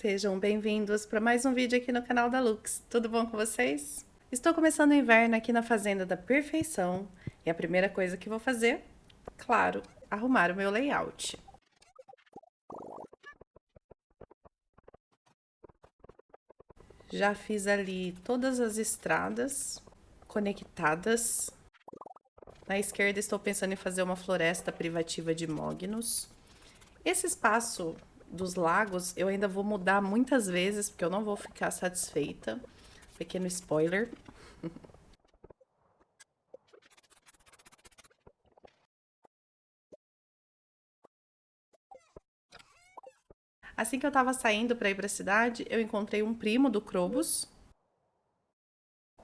Sejam bem-vindos para mais um vídeo aqui no canal da Lux. Tudo bom com vocês? Estou começando o inverno aqui na Fazenda da Perfeição e a primeira coisa que vou fazer, claro, arrumar o meu layout. Já fiz ali todas as estradas conectadas. Na esquerda estou pensando em fazer uma floresta privativa de mognos. Esse espaço dos lagos eu ainda vou mudar muitas vezes, porque eu não vou ficar satisfeita. Pequeno spoiler. Assim que eu tava saindo para ir para a cidade, eu encontrei um primo do Krobus.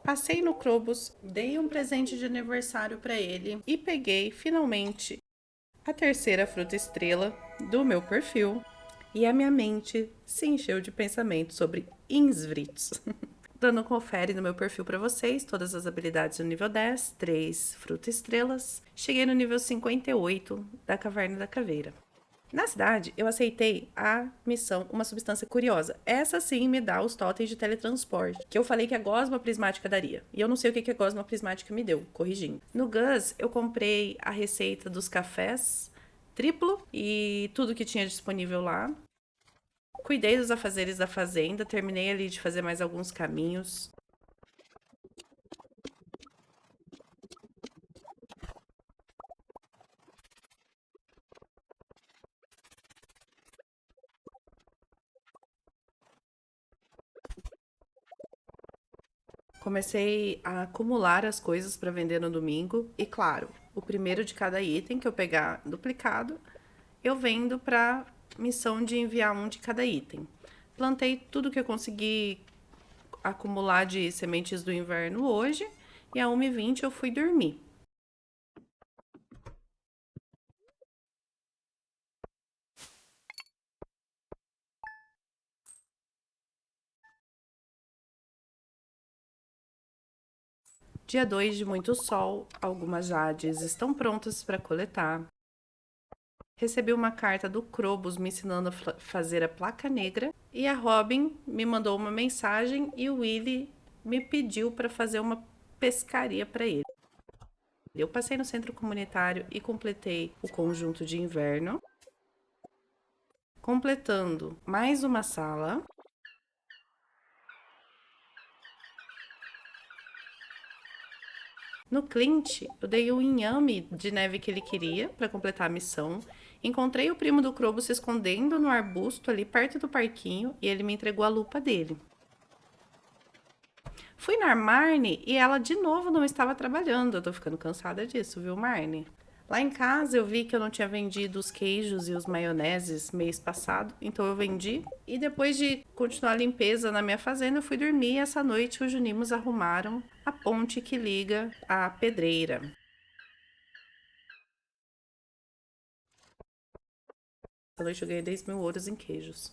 Passei no Krobus, dei um presente de aniversário para ele e peguei finalmente a terceira fruta estrela do meu perfil. E a minha mente se encheu de pensamentos sobre Insvrits. Dando um confere no meu perfil para vocês, todas as habilidades no nível 10, 3 fruta estrelas. Cheguei no nível 58 da Caverna da Caveira. Na cidade, eu aceitei a missão Uma Substância Curiosa. Essa sim me dá os totens de teletransporte, que eu falei que a gosma prismática daria. E eu não sei o que a gosma prismática me deu, corrigindo. No Gus, eu comprei a receita dos cafés triplo e tudo que tinha disponível lá. Cuidei dos afazeres da fazenda, terminei ali de fazer mais alguns caminhos. Comecei a acumular as coisas para vender no domingo e, claro, o primeiro de cada item que eu pegar duplicado, eu vendo para missão de enviar um de cada item. Plantei tudo que eu consegui acumular de sementes do inverno hoje e a 1h20 eu fui dormir. Dia 2 de muito sol, algumas jades estão prontas para coletar. Recebi uma carta do Krobus me ensinando a fazer a placa negra e a Robin me mandou uma mensagem e o Willy me pediu para fazer uma pescaria para ele. Eu passei no centro comunitário e completei o conjunto de inverno, completando mais uma sala. No Clint, eu dei o inhame de neve que ele queria para completar a missão. Encontrei o primo do Crobo se escondendo no arbusto ali perto do parquinho e ele me entregou a lupa dele. Fui na Marne e ela de novo não estava trabalhando. Eu tô ficando cansada disso, viu, Marne? Lá em casa eu vi que eu não tinha vendido os queijos e os maioneses mês passado, então eu vendi. E depois de continuar a limpeza na minha fazenda, eu fui dormir e essa noite os Junimos arrumaram a ponte que liga à pedreira. Essa noite eu ganhei 10 mil ouros em queijos.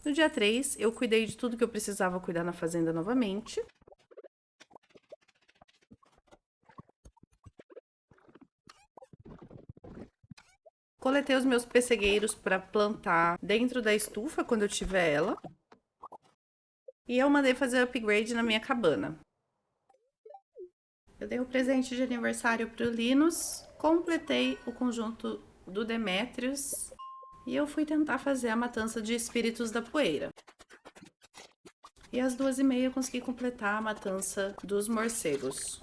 No dia 3, eu cuidei de tudo que eu precisava cuidar na fazenda novamente. Coletei os meus pessegueiros para plantar dentro da estufa quando eu tiver ela. E eu mandei fazer upgrade na minha cabana. Eu dei um presente de aniversário para o Linus, completei o conjunto do Demetrius e eu fui tentar fazer a matança de espíritos da poeira. E às 2h30 eu consegui completar a matança dos morcegos.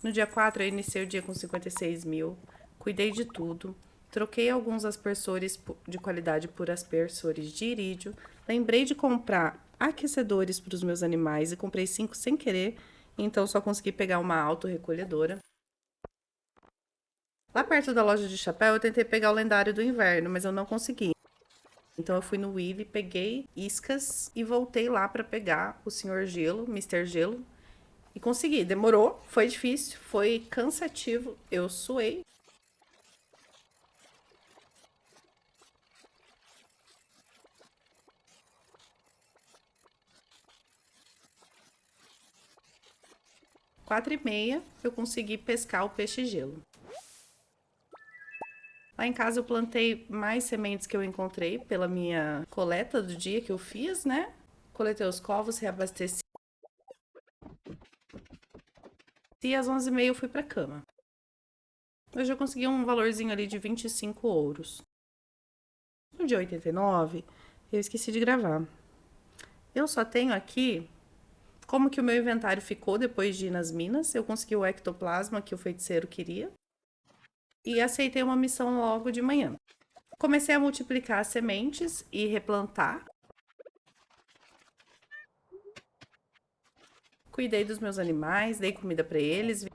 No dia 4 eu iniciei o dia com 56 mil, cuidei de tudo, troquei alguns aspersores de qualidade por aspersores de irídio, lembrei de comprar aquecedores para os meus animais e comprei 5 sem querer, então só consegui pegar uma autorrecolhedora. Lá perto da loja de chapéu eu tentei pegar o lendário do inverno, mas eu não consegui. Então eu fui no Willy, peguei iscas e voltei lá para pegar o Sr. Gelo, Mr. Gelo. E consegui, demorou, foi difícil, foi cansativo, eu suei. Quatro e meia eu consegui pescar o peixe gelo. Lá em casa eu plantei mais sementes que eu encontrei pela minha coleta do dia que eu fiz, né? Coletei os covos, reabasteci. E às 11h30 eu fui pra cama. Hoje eu consegui um valorzinho ali de 25 ouros. No dia 89, eu esqueci de gravar. Eu só tenho aqui como que o meu inventário ficou depois de ir nas minas. Eu consegui o ectoplasma que o feiticeiro queria. E aceitei uma missão logo de manhã. Comecei a multiplicar as sementes e replantar. Cuidei dos meus animais, dei comida para eles.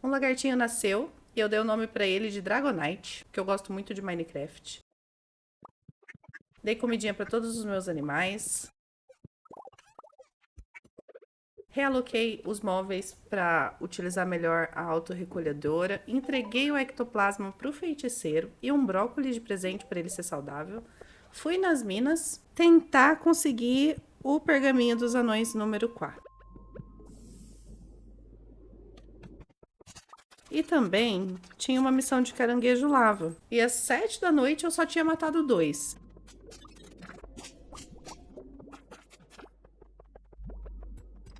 Um lagartinho nasceu e eu dei o nome para ele de Dragonite, porque eu gosto muito de Minecraft. Dei comidinha para todos os meus animais. Realoquei os móveis para utilizar melhor a autorrecolhedora. Entreguei o ectoplasma para o feiticeiro e um brócolis de presente para ele ser saudável. Fui nas minas tentar conseguir o pergaminho dos anões número 4. E também tinha uma missão de caranguejo lava. E às 7 da noite eu só tinha matado 2.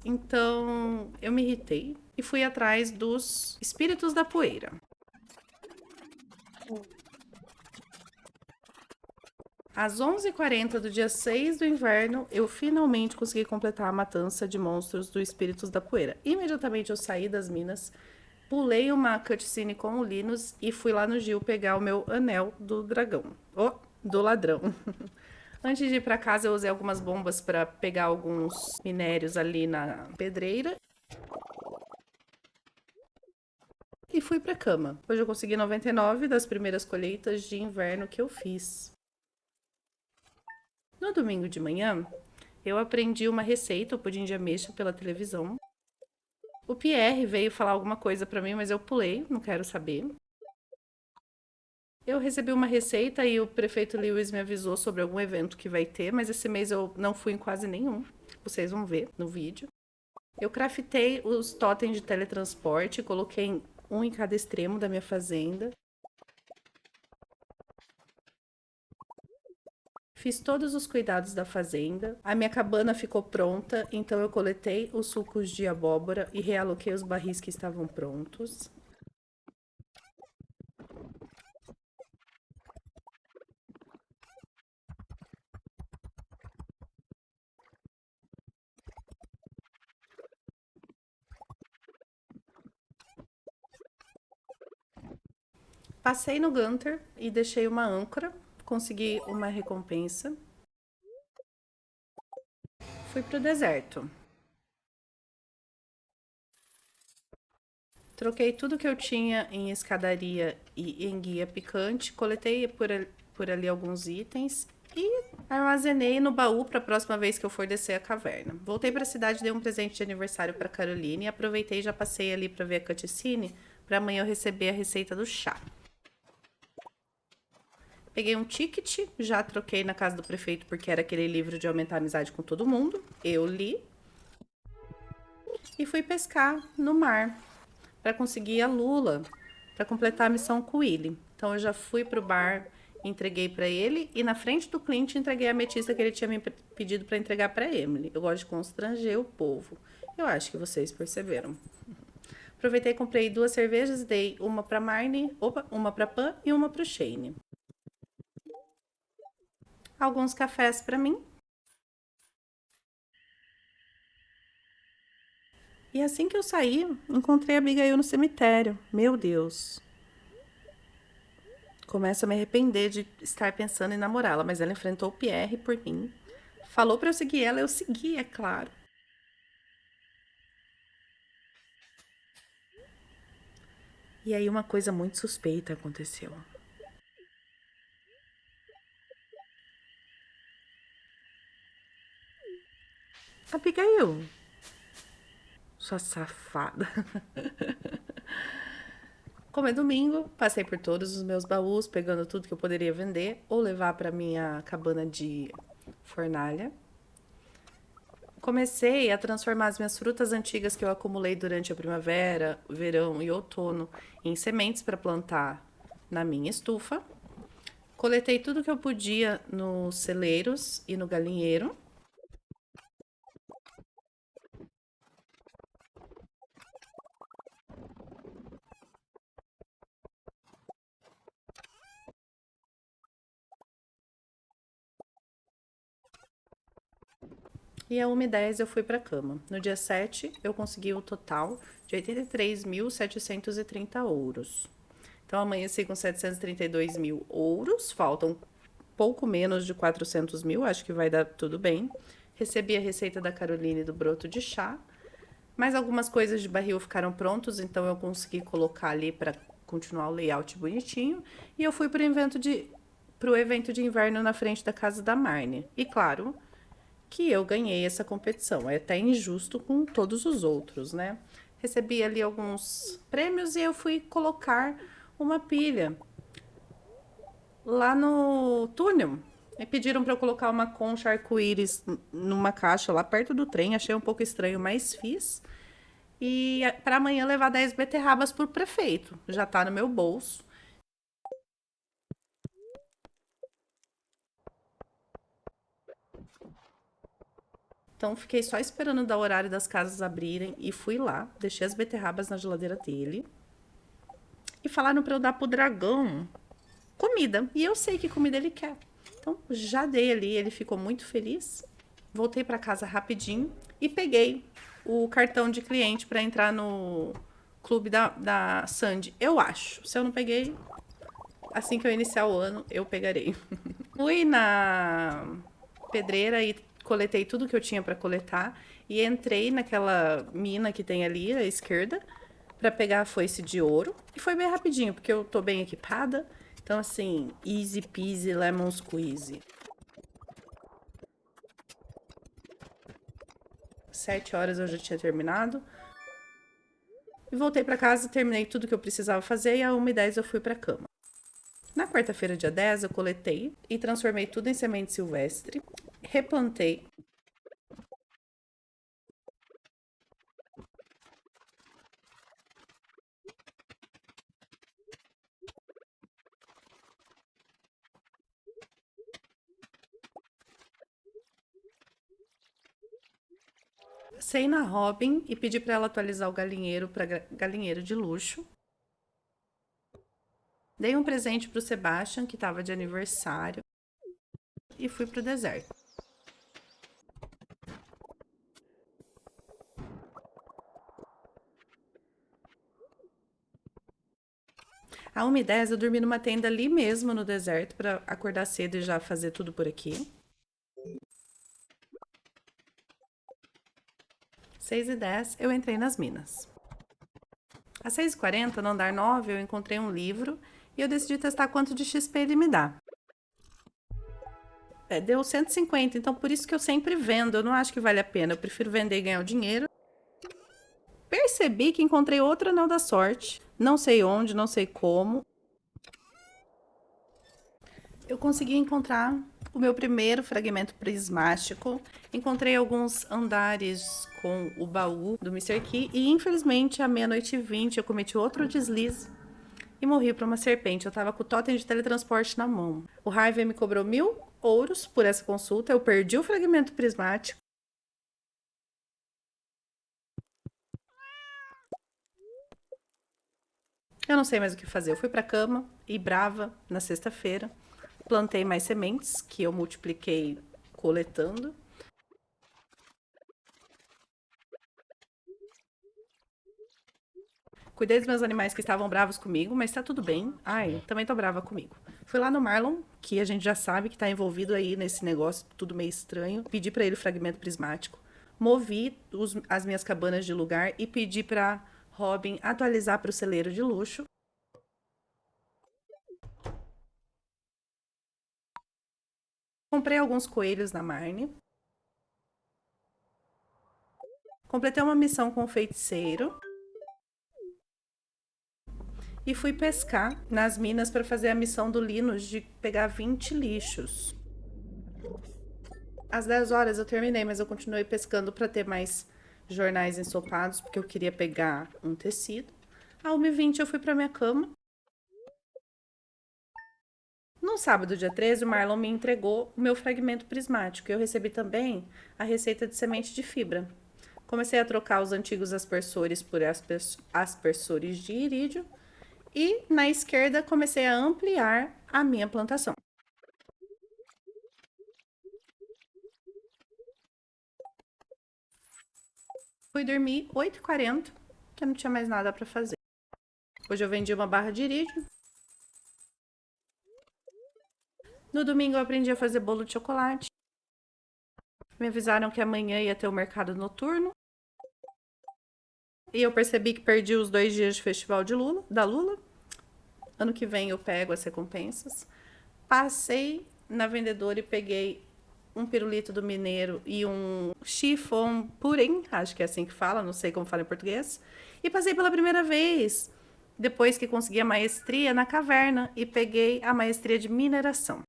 Então eu me irritei e fui atrás dos espíritos da poeira. Às 11h40 do dia 6 do inverno, eu finalmente consegui completar a matança de monstros do Espíritos da Poeira. Imediatamente eu saí das minas, pulei uma cutscene com o Linus e fui lá no Gil pegar o meu anel do dragão. Do ladrão. Antes de ir para casa, eu usei algumas bombas para pegar alguns minérios ali na pedreira. E fui para cama. Hoje eu consegui 99 das primeiras colheitas de inverno que eu fiz. No domingo de manhã, eu aprendi uma receita, o pudim de ameixa, pela televisão. O Pierre veio falar alguma coisa para mim, mas eu pulei, não quero saber. Eu recebi uma receita e o prefeito Lewis me avisou sobre algum evento que vai ter, mas esse mês eu não fui em quase nenhum. Vocês vão ver no vídeo. Eu craftei os totens de teletransporte, coloquei um em cada extremo da minha fazenda. Fiz todos os cuidados da fazenda. A minha cabana ficou pronta, então eu coletei os sucos de abóbora e realoquei os barris que estavam prontos. Passei no Gunter e deixei uma âncora. Consegui uma recompensa. Fui pro deserto. Troquei tudo que eu tinha em escadaria e em guia picante. Coletei por ali alguns itens e armazenei no baú para a próxima vez que eu for descer a caverna. Voltei para a cidade, dei um presente de aniversário para Caroline e aproveitei e já passei ali para ver a cutscene para amanhã eu receber a receita do chá. Peguei um ticket, já troquei na casa do prefeito porque era aquele livro de aumentar a amizade com todo mundo. Eu li. E fui pescar no mar para conseguir a lula, para completar a missão com o Willy. Então eu já fui pro bar, entreguei para ele e na frente do Clint entreguei a ametista que ele tinha me pedido para entregar para Emily. Eu gosto de constranger o povo. Eu acho que vocês perceberam. Aproveitei e comprei 2 cervejas e dei uma para Marnie, uma para Pan e uma para o Shane. Alguns cafés para mim. E assim que eu saí, encontrei a Abigail no cemitério. Meu Deus. Começo a me arrepender de estar pensando em namorá-la, mas ela enfrentou o Pierre por mim. Falou para eu seguir ela, eu segui, é claro. E aí uma coisa muito suspeita aconteceu. Abigail, sua safada. Como é domingo, passei por todos os meus baús, pegando tudo que eu poderia vender ou levar para minha cabana de fornalha. Comecei a transformar as minhas frutas antigas que eu acumulei durante a primavera, verão e outono em sementes para plantar na minha estufa. Coletei tudo que eu podia nos celeiros e no galinheiro. E a 1h10 eu fui para a cama. No dia 7, eu consegui o total de 83.730 ouros. Então, amanheci com 732 mil ouros, faltam pouco menos de 400 mil, acho que vai dar tudo bem. Recebi a receita da Caroline do broto de chá, mas algumas coisas de barril ficaram prontos, então eu consegui colocar ali para continuar o layout bonitinho. E eu fui para o evento de inverno na frente da casa da Marne. E claro, que eu ganhei essa competição. É até injusto com todos os outros, né? Recebi ali alguns prêmios e eu fui colocar uma pilha lá no túnel. Me pediram para eu colocar uma concha arco-íris numa caixa lá perto do trem. Achei um pouco estranho, mas fiz. E para amanhã levar 10 beterrabas pro prefeito. Já tá no meu bolso. Então fiquei só esperando dar o horário das casas abrirem e fui lá, deixei as beterrabas na geladeira dele e falaram para eu dar pro dragão comida. E eu sei que comida ele quer. Então já dei ali, ele ficou muito feliz. Voltei para casa rapidinho e peguei o cartão de cliente para entrar no clube da Sandy. Eu acho. Se eu não peguei, assim que eu iniciar o ano, eu pegarei. Fui na pedreira e coletei tudo que eu tinha para coletar e entrei naquela mina que tem ali à esquerda para pegar a foice de ouro. E foi bem rapidinho, porque eu tô bem equipada. Então, assim, easy peasy lemon squeezy. 7 horas eu já tinha terminado. E voltei para casa, terminei tudo que eu precisava fazer e a 1h10 eu fui para cama. Na quarta-feira, dia 10, eu coletei e transformei tudo em semente silvestre. Replantei. Passei na Robin e pedi para ela atualizar o galinheiro para galinheiro de luxo. Dei um presente pro Sebastian, que estava de aniversário, e fui pro deserto. À 1h10 eu dormi numa tenda ali mesmo no deserto para acordar cedo e já fazer tudo por aqui. 6h10 eu entrei nas minas. Às 6h40, no andar 9, eu encontrei um livro e eu decidi testar quanto de XP ele me dá. Deu 150, então por isso que eu sempre vendo. Eu não acho que vale a pena. Eu prefiro vender e ganhar o dinheiro. Percebi que encontrei outro anel da sorte. Não sei onde, não sei como. Eu consegui encontrar o meu primeiro fragmento prismático. Encontrei alguns andares com o baú do Mr. Key. E infelizmente, à 00:20, eu cometi outro deslize e morri para uma serpente. Eu tava com o totem de teletransporte na mão. O Harvey me cobrou 1.000 ouros por essa consulta. Eu perdi o fragmento prismático. Eu não sei mais o que fazer. Eu fui pra cama e brava na sexta-feira. Plantei mais sementes que eu multipliquei coletando. Cuidei dos meus animais que estavam bravos comigo, mas tá tudo bem. Ai, também tô brava comigo. Fui lá no Marlon, que a gente já sabe que tá envolvido aí nesse negócio, tudo meio estranho. Pedi pra ele o fragmento prismático. Movi as minhas cabanas de lugar e pedi pra Robin atualizar pro celeiro de luxo. Comprei alguns coelhos na Marne. Completei uma missão com o feiticeiro. E fui pescar nas minas para fazer a missão do Linus de pegar 20 lixos. Às 10 horas eu terminei, mas eu continuei pescando para ter mais jornais ensopados, porque eu queria pegar um tecido. À 1h20 eu fui para minha cama. No sábado, dia 13, o Marlon me entregou o meu fragmento prismático. Eu recebi também a receita de semente de fibra. Comecei a trocar os antigos aspersores por aspersores de irídio e, na esquerda, comecei a ampliar a minha plantação. Fui dormir 8h40, que eu não tinha mais nada para fazer. Hoje eu vendi uma barra de irídio. No domingo eu aprendi a fazer bolo de chocolate. Me avisaram que amanhã ia ter o mercado noturno. E eu percebi que perdi os 2 dias de festival da Lula. Ano que vem eu pego as recompensas. Passei na vendedora e peguei um pirulito do Mineiro e um chiffon purim, acho que é assim que fala, não sei como fala em português. E passei pela primeira vez, depois que consegui a maestria, na caverna e peguei a maestria de mineração.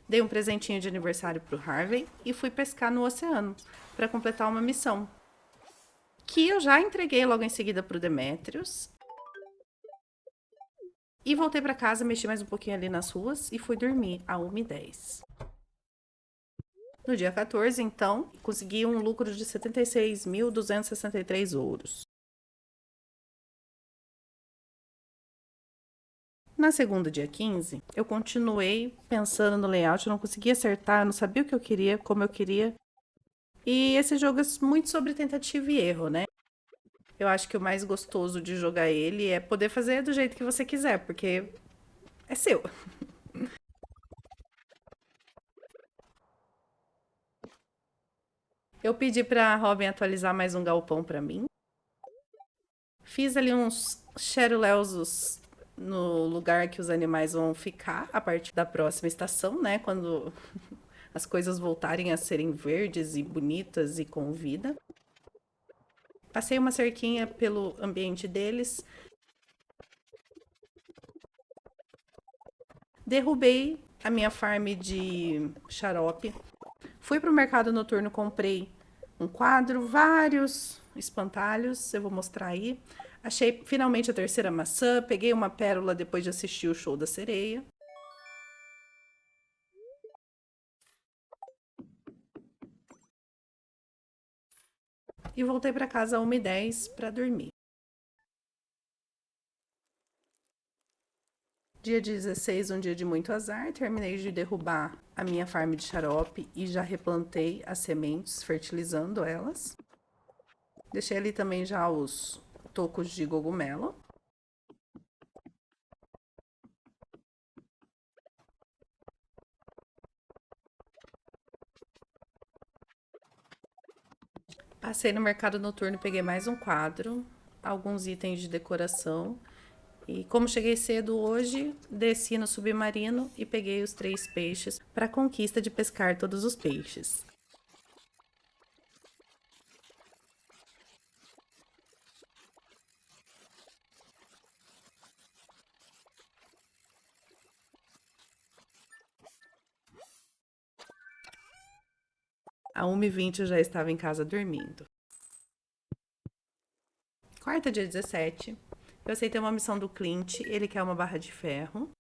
Dei um presentinho de aniversário pro Harvey e fui pescar no oceano para completar uma missão, que eu já entreguei logo em seguida pro Demetrius. E voltei para casa, mexi mais um pouquinho ali nas ruas e fui dormir a 1h10. No dia 14, então, consegui um lucro de 76.263 ouros. Na segunda, dia 15, eu continuei pensando no layout, eu não conseguia acertar, eu não sabia o que eu queria, como eu queria. E esse jogo é muito sobre tentativa e erro, né? Eu acho que o mais gostoso de jogar ele é poder fazer do jeito que você quiser, porque é seu. Eu pedi pra Robin atualizar mais um galpão pra mim. Fiz ali uns xeroleusos no lugar que os animais vão ficar a partir da próxima estação, né? Quando as coisas voltarem a serem verdes e bonitas e com vida. Passei uma cerquinha pelo ambiente deles. Derrubei a minha farm de xarope. Fui pro mercado noturno, comprei um quadro, vários espantalhos, eu vou mostrar aí. Achei finalmente a terceira maçã, peguei uma pérola depois de assistir o show da sereia. E voltei para casa às 1h10 para dormir. Dia 16, um dia de muito azar, terminei de derrubar a minha farm de xarope e já replantei as sementes, fertilizando elas. Deixei ali também já os tocos de cogumelo. Passei no mercado noturno, peguei mais um quadro, alguns itens de decoração. E como cheguei cedo hoje, desci no submarino e peguei os 3 peixes para a conquista de pescar todos os peixes. A 1h20 eu já estava em casa dormindo. Quarta, dia 17, eu aceitei uma missão do Clint, ele quer uma barra de ferro.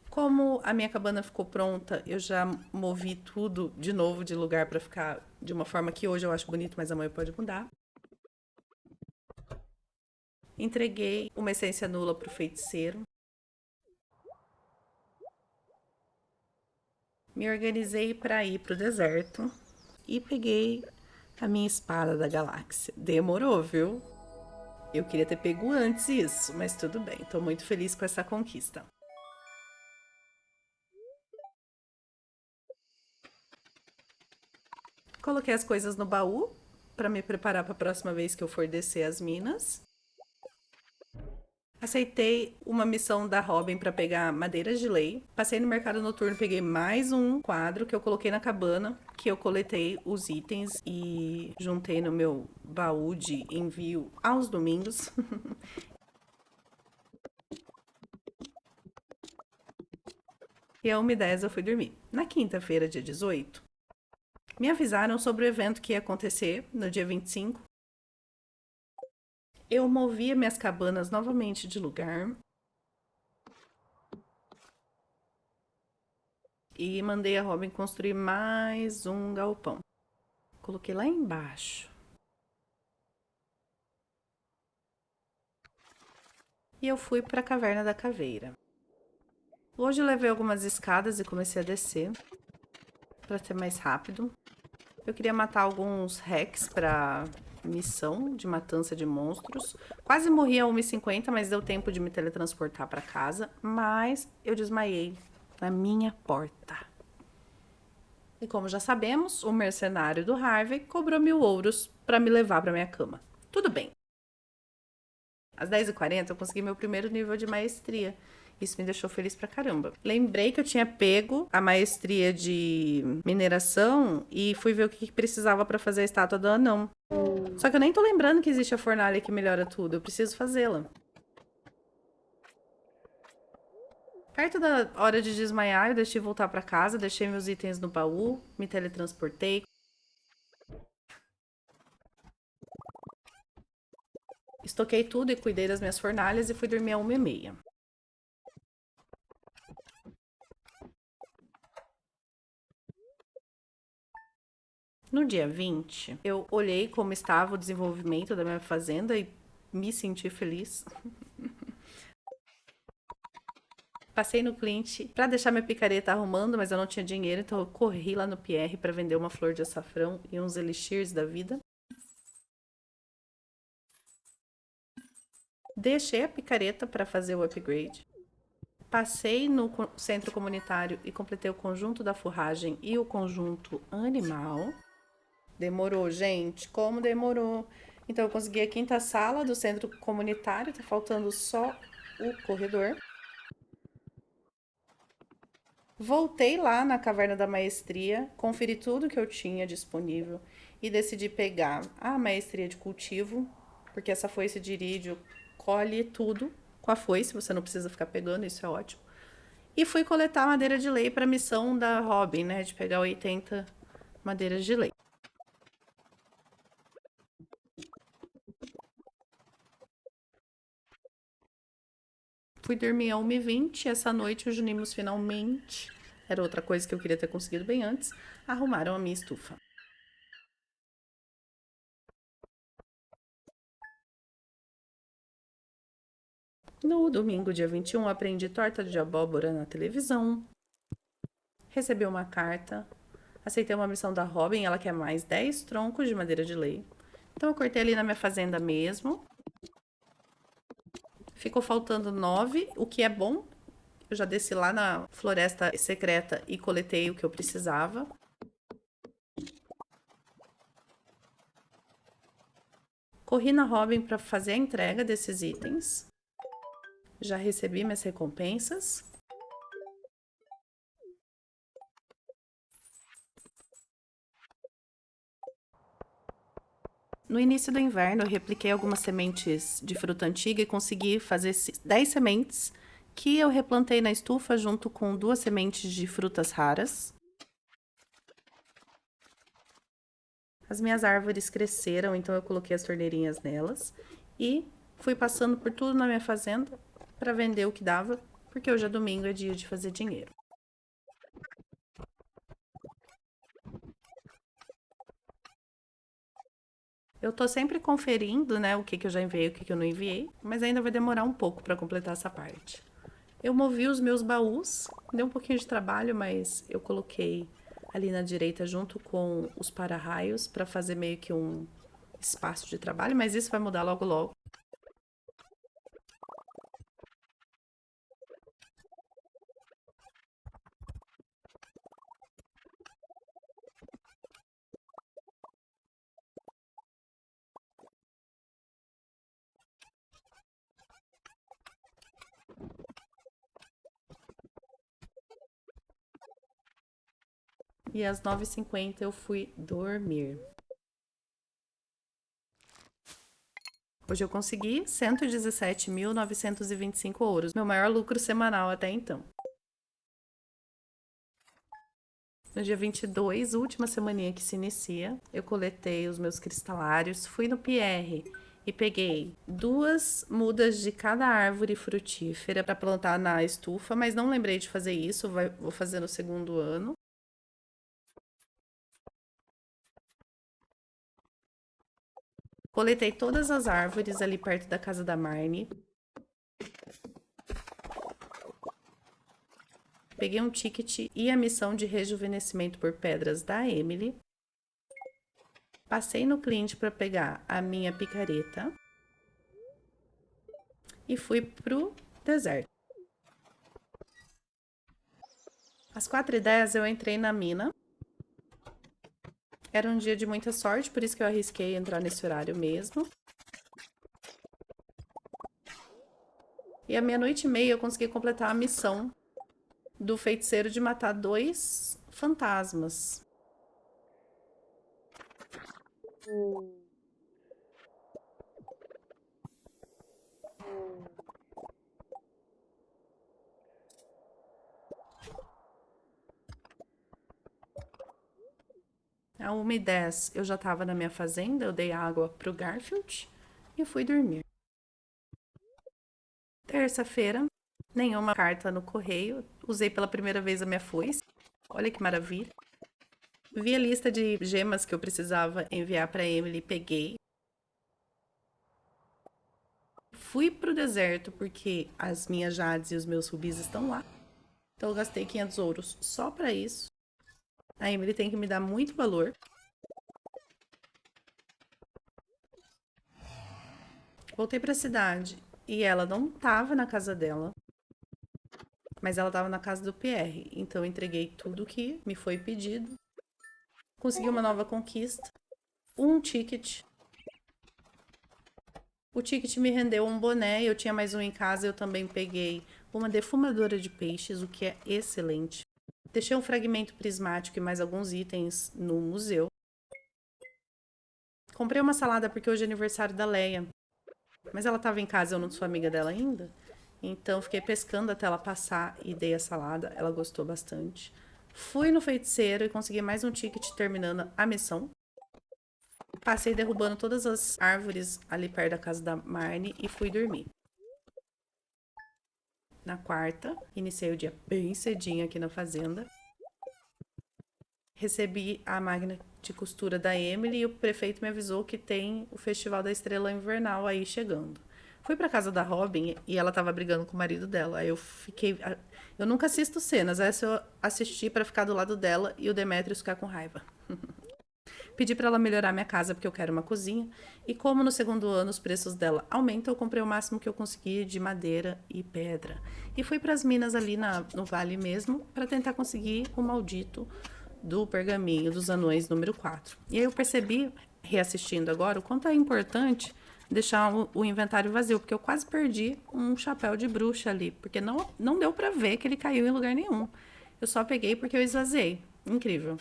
Como a minha cabana ficou pronta, eu já movi tudo de novo de lugar para ficar de uma forma que hoje eu acho bonito, mas amanhã pode mudar. Entreguei uma essência nula pro feiticeiro. Me organizei para ir pro deserto e peguei a minha espada da galáxia. Demorou, viu? Eu queria ter pego antes isso, mas tudo bem. Tô muito feliz com essa conquista. Coloquei as coisas no baú para me preparar para a próxima vez que eu for descer as minas. Aceitei uma missão da Robin para pegar madeiras de lei. Passei no mercado noturno, peguei mais um quadro que eu coloquei na cabana, que eu coletei os itens e juntei no meu baú de envio aos domingos. E a 1h10 eu fui dormir. Na quinta-feira, dia 18, me avisaram sobre o evento que ia acontecer no dia 25. Eu movia minhas cabanas novamente de lugar e mandei a Robin construir mais um galpão. Coloquei lá embaixo. E eu fui para a Caverna da Caveira. Hoje eu levei algumas escadas e comecei a descer para ser mais rápido. Eu queria matar alguns hacks para missão de matança de monstros. Quase morri a 1h50, mas deu tempo de me teletransportar para casa. Mas eu desmaiei na minha porta. E como já sabemos, o mercenário do Harvey cobrou 1000 ouros para me levar para minha cama. Tudo bem. Às 10h40 eu consegui meu primeiro nível de maestria. Isso me deixou feliz pra caramba. Lembrei que eu tinha pego a maestria de mineração e fui ver o que precisava pra fazer a estátua do anão. Só que eu nem tô lembrando que existe a fornalha que melhora tudo. Eu preciso fazê-la. Perto da hora de desmaiar, eu deixei voltar pra casa, deixei meus itens no baú, me teletransportei. Estoquei tudo e cuidei das minhas fornalhas e fui dormir a 1h30. No dia 20, eu olhei como estava o desenvolvimento da minha fazenda e me senti feliz. Passei no Clint para deixar minha picareta arrumando, mas eu não tinha dinheiro, então eu corri lá no Pierre para vender uma flor de açafrão e uns elixirs da vida. Deixei a picareta para fazer o upgrade. Passei no centro comunitário e completei o conjunto da forragem e o conjunto animal. Demorou, gente, como demorou? Então eu consegui a quinta sala do centro comunitário, tá faltando só o corredor. Voltei lá na Caverna da Maestria, conferi tudo que eu tinha disponível e decidi pegar a maestria de cultivo, porque essa foice de irídio colhe tudo com a foice, você não precisa ficar pegando, isso é ótimo. E fui coletar madeira de lei para a missão da Robin, né, de pegar 80 madeiras de lei. Fui dormir a 1h20, essa noite os Junimos finalmente, era outra coisa que eu queria ter conseguido bem antes, arrumaram a minha estufa. No domingo, dia 21, aprendi torta de abóbora na televisão. Recebi uma carta. Aceitei uma missão da Robin, ela quer mais 10 troncos de madeira de lei. Então eu cortei ali na minha fazenda mesmo. Ficou faltando 9, o que é bom. Eu já desci lá na floresta secreta e coletei o que eu precisava. Corri na Robin para fazer a entrega desses itens. Já recebi minhas recompensas. No início do inverno, eu repliquei algumas sementes de fruta antiga e consegui fazer 10 sementes que eu replantei na estufa junto com 2 sementes de frutas raras. As minhas árvores cresceram, então eu coloquei as torneirinhas nelas e fui passando por tudo na minha fazenda para vender o que dava, porque hoje é domingo, é dia de fazer dinheiro. Eu tô sempre conferindo, né, o que eu já enviei, o que eu não enviei, mas ainda vai demorar um pouco para completar essa parte. Eu movi os meus baús, deu um pouquinho de trabalho, mas eu coloquei ali na direita junto com os para-raios para fazer meio que um espaço de trabalho, mas isso vai mudar logo logo. E às 9h50 eu fui dormir. Hoje eu consegui 117.925 ouros, meu maior lucro semanal até então. No dia 22, última semaninha que se inicia, eu coletei os meus cristalários, fui no Pierre e peguei 2 mudas de cada árvore frutífera para plantar na estufa, mas não lembrei de fazer isso, vou fazer no segundo ano. Coletei todas as árvores ali perto da casa da Marne. Peguei um ticket e a missão de rejuvenescimento por pedras da Emily. Passei no cliente para pegar a minha picareta. E fui pro deserto. Às 4h10 eu entrei na mina. Era um dia de muita sorte, por isso que eu arrisquei entrar nesse horário mesmo. E à 00:30 eu consegui completar a missão do feiticeiro de matar 2 fantasmas. À 1h10 eu já estava na minha fazenda, eu dei água pro Garfield e fui dormir. Terça-feira, nenhuma carta no correio, usei pela primeira vez a minha foice. Olha que maravilha. Vi a lista de gemas que eu precisava enviar para Emily, peguei. Fui pro deserto porque as minhas jades e os meus rubis estão lá. Então eu gastei 500 ouros só para isso. A Emily tem que me dar muito valor. Voltei para a cidade e ela não tava na casa dela, mas ela tava na casa do Pierre. Então eu entreguei tudo que me foi pedido. Consegui uma nova conquista, um ticket. O ticket me rendeu um boné, eu tinha mais um em casa, eu também peguei uma defumadora de peixes, o que é excelente. Deixei um fragmento prismático e mais alguns itens no museu. Comprei uma salada porque hoje é aniversário da Leia, mas ela estava em casa, eu não sou amiga dela ainda. Então fiquei pescando até ela passar e dei a salada, ela gostou bastante. Fui no feiticeiro e consegui mais um ticket terminando a missão. Passei derrubando todas as árvores ali perto da casa da Marne e fui dormir. Na quarta, iniciei o dia bem cedinho aqui na fazenda. Recebi a máquina de costura da Emily e o prefeito me avisou que tem o Festival da Estrela Invernal aí chegando. Fui pra casa da Robin e ela tava brigando com o marido dela. Aí eu fiquei... Eu nunca assisto cenas, essa eu assisti pra ficar do lado dela e o Demetrius ficar com raiva. Pedi para ela melhorar minha casa porque eu quero uma cozinha. E como no segundo ano os preços dela aumentam, eu comprei o máximo que eu consegui de madeira e pedra. E fui para as minas ali no vale mesmo para tentar conseguir o maldito do pergaminho dos anões número 4. E aí eu percebi, reassistindo agora, o quanto é importante deixar o inventário vazio, porque eu quase perdi um chapéu de bruxa ali, porque não deu para ver que ele caiu em lugar nenhum. Eu só peguei porque eu esvaziei. Incrível.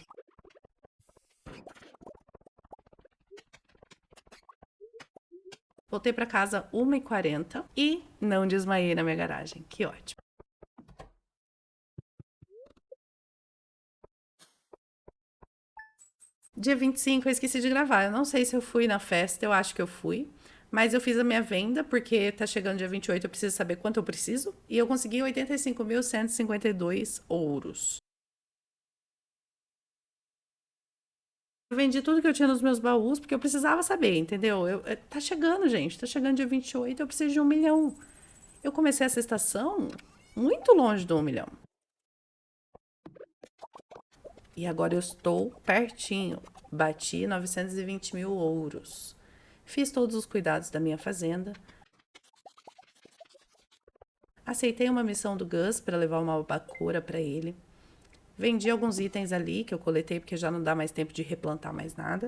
Voltei para casa 1h40 e não desmaiei na minha garagem. Que ótimo. Dia 25 eu esqueci de gravar. Eu não sei se eu fui na festa, eu acho que eu fui. Mas eu fiz a minha venda, porque tá chegando dia 28, eu preciso saber quanto eu preciso. E eu consegui 85.152 ouros. Eu vendi tudo que eu tinha nos meus baús, porque eu precisava saber, entendeu? Tá chegando, gente. Tá chegando dia 28, eu preciso de 1 milhão. Eu comecei essa estação muito longe do 1 milhão. E agora eu estou pertinho. Bati 920 mil ouros. Fiz todos os cuidados da minha fazenda. Aceitei uma missão do Gus para levar uma albacora para ele. Vendi alguns itens ali que eu coletei porque já não dá mais tempo de replantar mais nada.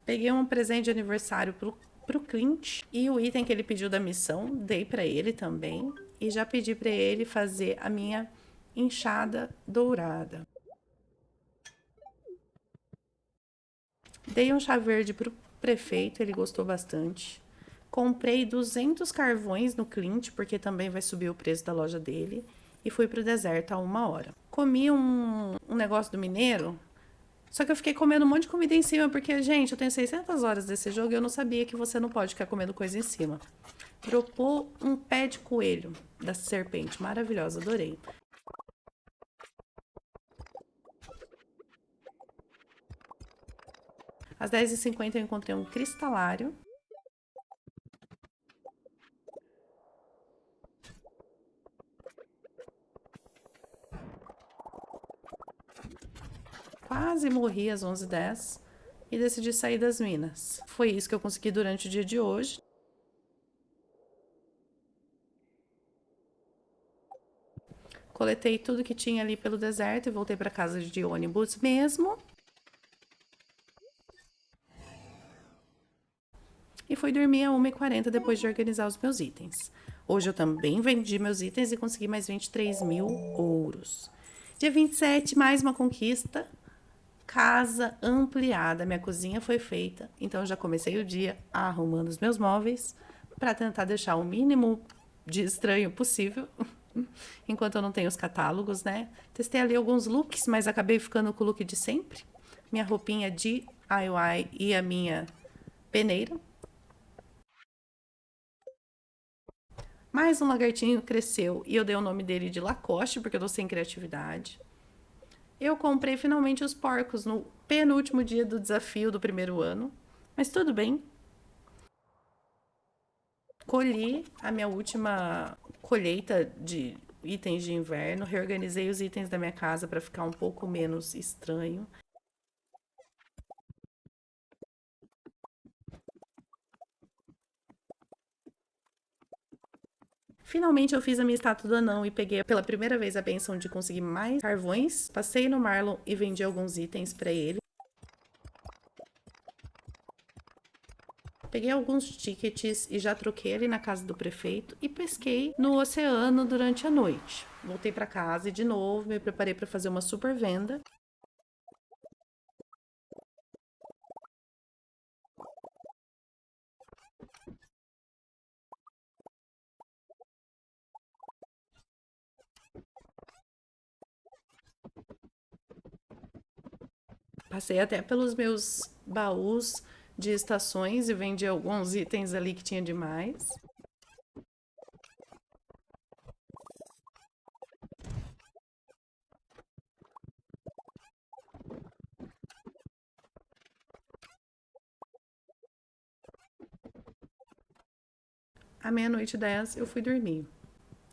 Peguei um presente de aniversário pro Clint e o item que ele pediu da missão dei para ele também e já pedi para ele fazer a minha enxada dourada. Dei um chá verde pro prefeito, ele gostou bastante. Comprei 200 carvões no Clint, porque também vai subir o preço da loja dele. E fui pro deserto a 1 hora. Comi um negócio do mineiro. Só que eu fiquei comendo um monte de comida em cima, porque, gente, eu tenho 600 horas desse jogo e eu não sabia que você não pode ficar comendo coisa em cima. Dropou um pé de coelho da serpente, maravilhosa, adorei. Às 10h50 eu encontrei um cristalário. Quase morri às 11h10 e decidi sair das minas. Foi isso que eu consegui durante o dia de hoje. Coletei tudo que tinha ali pelo deserto e voltei para casa de ônibus mesmo. E fui dormir a 1h40 depois de organizar os meus itens. Hoje eu também vendi meus itens e consegui mais 23 mil ouros. Dia 27, mais uma conquista. Casa ampliada. Minha cozinha foi feita, então eu já comecei o dia arrumando os meus móveis para tentar deixar o mínimo de estranho possível. Enquanto eu não tenho os catálogos, né? Testei ali alguns looks, mas acabei ficando com o look de sempre. Minha roupinha de DIY e a minha peneira. Mais um lagartinho cresceu e eu dei o nome dele de Lacoste, porque eu tô sem criatividade. Eu comprei finalmente os porcos no penúltimo dia do desafio do primeiro ano, mas tudo bem. Colhi a minha última colheita de itens de inverno, reorganizei os itens da minha casa para ficar um pouco menos estranho. Finalmente eu fiz a minha estátua do anão e peguei pela primeira vez a benção de conseguir mais carvões. Passei no Marlon e vendi alguns itens para ele. Peguei alguns tickets e já troquei ali na casa do prefeito e pesquei no oceano durante a noite. Voltei para casa e de novo me preparei para fazer uma super venda. Passei até pelos meus baús de estações e vendi alguns itens ali que tinha demais. À 00h10 eu fui dormir.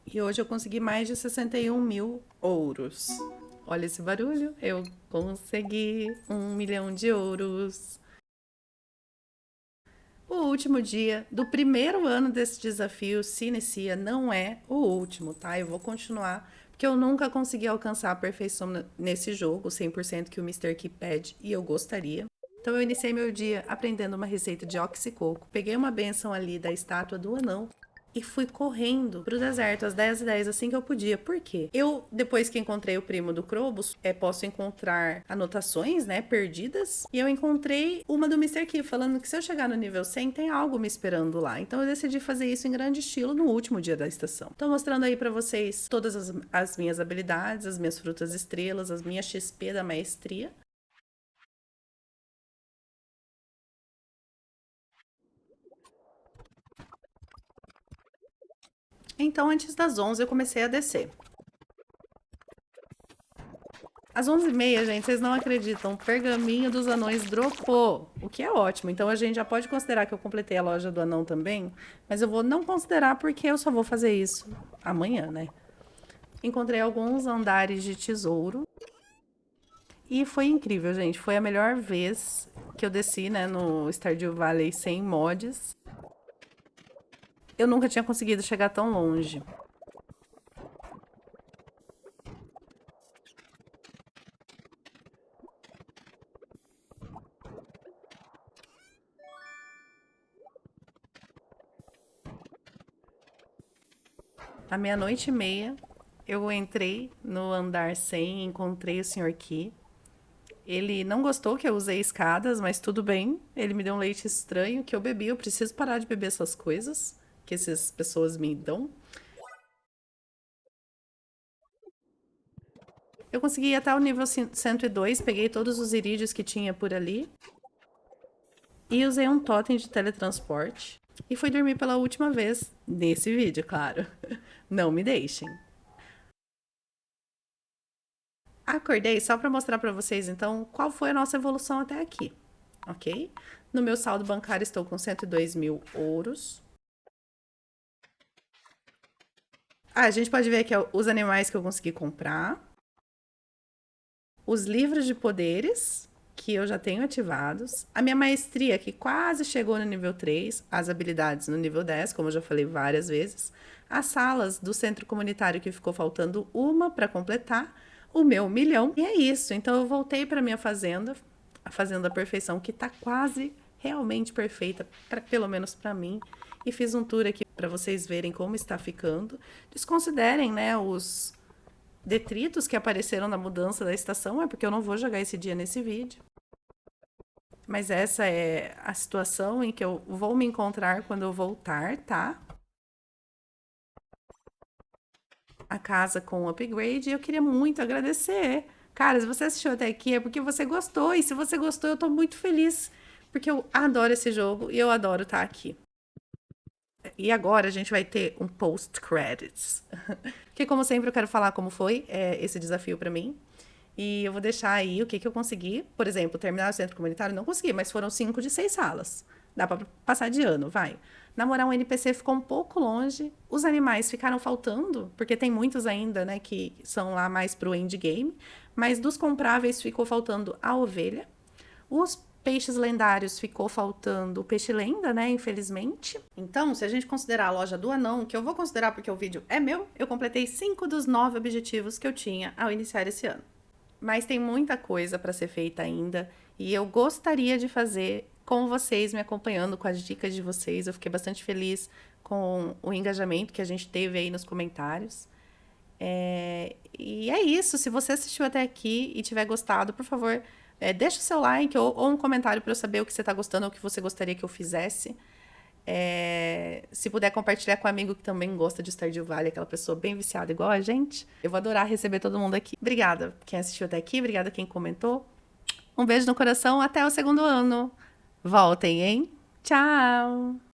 E hoje eu consegui mais de 61 mil ouros. Olha esse barulho, eu consegui 1 milhão de ouros. O último dia do primeiro ano desse desafio se inicia, não é o último, tá? Eu vou continuar, porque eu nunca consegui alcançar a perfeição nesse jogo, 100% que o Mr. Key pede, e eu gostaria. Então eu iniciei meu dia aprendendo uma receita de oxicoco, peguei uma benção ali da estátua do anão e fui correndo pro deserto às 10h10, assim que eu podia. Por quê? Eu, depois que encontrei o primo do Krobus, posso encontrar anotações, né, perdidas. E eu encontrei uma do Mr. Key, falando que se eu chegar no nível 100, tem algo me esperando lá. Então eu decidi fazer isso em grande estilo no último dia da estação. Tô mostrando aí pra vocês todas as minhas habilidades, as minhas frutas estrelas, as minhas XP da maestria. Então, antes das 11, eu comecei a descer. Às 11h30, gente, vocês não acreditam, o pergaminho dos anões dropou, o que é ótimo. Então, a gente já pode considerar que eu completei a loja do anão também, mas eu vou não considerar porque eu só vou fazer isso amanhã, né? Encontrei alguns andares de tesouro e foi incrível, gente. Foi a melhor vez que eu desci, né, no Stardew Valley sem mods. Eu nunca tinha conseguido chegar tão longe. À 00h30, eu entrei no andar 100 e encontrei o Sr. Key. Ele não gostou que eu usei escadas, mas tudo bem. Ele me deu um leite estranho que eu bebi. Eu preciso parar de beber essas coisas que essas pessoas me dão. Eu consegui ir até o nível 102, peguei todos os irídios que tinha por ali. E usei um totem de teletransporte. E fui dormir pela última vez nesse vídeo, claro. Não me deixem. Acordei só para mostrar para vocês, então, qual foi a nossa evolução até aqui, ok? No meu saldo bancário estou com 102 mil ouros. A gente pode ver aqui os animais que eu consegui comprar. Os livros de poderes, que eu já tenho ativados. A minha maestria, que quase chegou no nível 3. As habilidades no nível 10, como eu já falei várias vezes. As salas do centro comunitário, que ficou faltando uma para completar. O meu 1 milhão. E é isso. Então eu voltei para minha fazenda, a Fazenda Perfeição, que tá quase realmente perfeita, pelo menos para mim. E fiz um tour aqui para vocês verem como está ficando. Desconsiderem, né, os detritos que apareceram na mudança da estação, é porque eu não vou jogar esse dia nesse vídeo. Mas essa é a situação em que eu vou me encontrar quando eu voltar, tá? A casa com o upgrade, e eu queria muito agradecer. Cara, se você assistiu até aqui é porque você gostou, e se você gostou, eu tô muito feliz, porque eu adoro esse jogo e eu adoro estar aqui. E agora a gente vai ter um post-credits. Que, como sempre, eu quero falar como foi esse desafio para mim. E eu vou deixar aí o que eu consegui. Por exemplo, terminar o centro comunitário, não consegui, mas foram 5 de 6 salas. Dá para passar de ano, vai. Namorar um NPC ficou um pouco longe. Os animais ficaram faltando, porque tem muitos ainda, né, que são lá mais pro endgame. Mas dos compráveis ficou faltando a ovelha. Os peixes lendários ficou faltando o peixe lenda, né? Infelizmente. Então, se a gente considerar a loja do anão, que eu vou considerar porque o vídeo é meu, eu completei 5 dos 9 objetivos que eu tinha ao iniciar esse ano. Mas tem muita coisa para ser feita ainda e eu gostaria de fazer com vocês me acompanhando, com as dicas de vocês. Eu fiquei bastante feliz com o engajamento que a gente teve aí nos comentários. E é isso. Se você assistiu até aqui e tiver gostado, por favor, deixa o seu like ou um comentário para eu saber o que você está gostando ou o que você gostaria que eu fizesse. Se puder compartilhar com um amigo que também gosta de Stardew Valley, aquela pessoa bem viciada igual a gente, eu vou adorar receber todo mundo aqui. Obrigada quem assistiu até aqui, obrigada quem comentou. Um beijo no coração, até o segundo ano. Voltem, hein? Tchau!